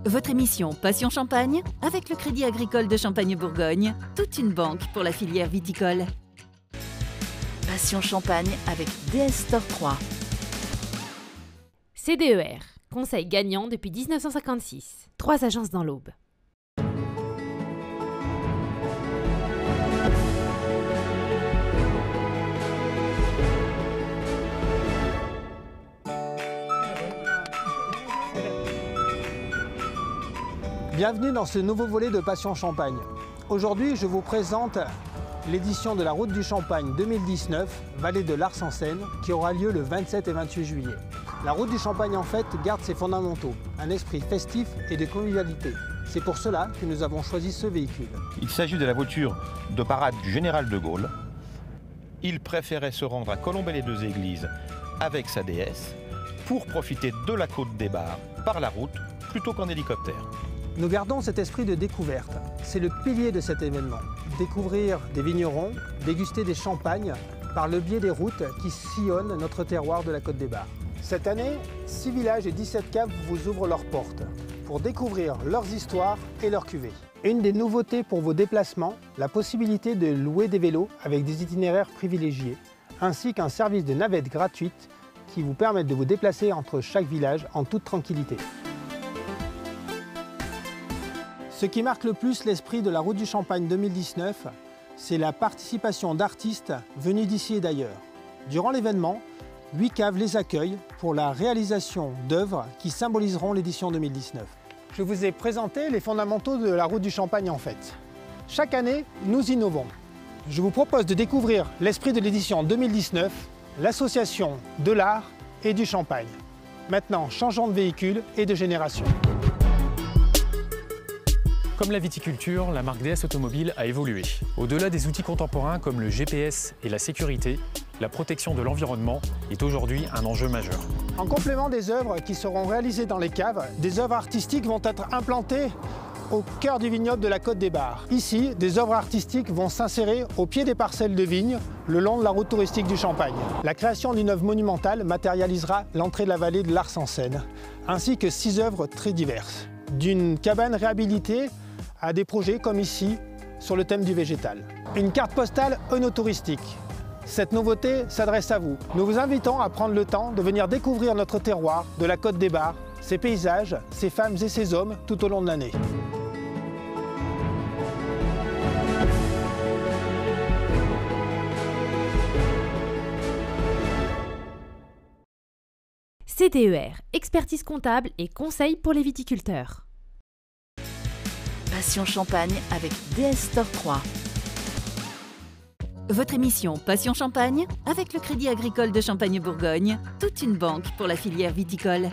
Votre émission Passion Champagne avec le Crédit Agricole de Champagne-Bourgogne, toute une banque pour la filière viticole. Passion Champagne avec DS Store 3. CDER, conseil gagnant depuis 1956. 3 agences dans l'Aube. Bienvenue dans ce nouveau volet de Passion Champagne. Aujourd'hui, je vous présente l'édition de la Route du Champagne 2019, Vallée de l'Ars en Seine, qui aura lieu le 27 et 28 juillet. La Route du Champagne, en fait, garde ses fondamentaux, un esprit festif et de convivialité. C'est pour cela que nous avons choisi ce véhicule. Il s'agit de la voiture de parade du général de Gaulle. Il préférait se rendre à Colombey-les-Deux-Églises avec sa DS pour profiter de la côte des Bars par la route plutôt qu'en hélicoptère. Nous gardons cet esprit de découverte. C'est le pilier de cet événement. Découvrir des vignerons, déguster des champagnes par le biais des routes qui sillonnent notre terroir de la Côte des Bars. Cette année, 6 villages et 17 caves vous ouvrent leurs portes pour découvrir leurs histoires et leurs cuvées. Une des nouveautés pour vos déplacements, la possibilité de louer des vélos avec des itinéraires privilégiés, ainsi qu'un service de navette gratuite qui vous permettent de vous déplacer entre chaque village en toute tranquillité. Ce qui marque le plus l'esprit de la Route du Champagne 2019, c'est la participation d'artistes venus d'ici et d'ailleurs. Durant l'événement, 8 caves les accueillent pour la réalisation d'œuvres qui symboliseront l'édition 2019. Je vous ai présenté les fondamentaux de la Route du Champagne en fait. Chaque année, nous innovons. Je vous propose de découvrir l'esprit de l'édition 2019, l'association de l'art et du champagne. Maintenant, changeons de véhicule et de génération. Comme la viticulture, la marque DS Automobile a évolué. Au-delà des outils contemporains comme le GPS et la sécurité, la protection de l'environnement est aujourd'hui un enjeu majeur. En complément des œuvres qui seront réalisées dans les caves, des œuvres artistiques vont être implantées au cœur du vignoble de la Côte des Bars. Ici, des œuvres artistiques vont s'insérer au pied des parcelles de vignes le long de la route touristique du Champagne. La création d'une œuvre monumentale matérialisera l'entrée de la vallée de l'Ars en Seine, ainsi que 6 œuvres très diverses. D'une cabane réhabilitée à des projets comme ici, sur le thème du végétal. Une carte postale œnotouristique. Cette nouveauté s'adresse à vous. Nous vous invitons à prendre le temps de venir découvrir notre terroir de la Côte des Bars, ses paysages, ses femmes et ses hommes tout au long de l'année. CDER, expertise comptable et conseil pour les viticulteurs. Passion Champagne avec DS Store 3. Votre émission Passion Champagne avec le Crédit Agricole de Champagne-Bourgogne, toute une banque pour la filière viticole.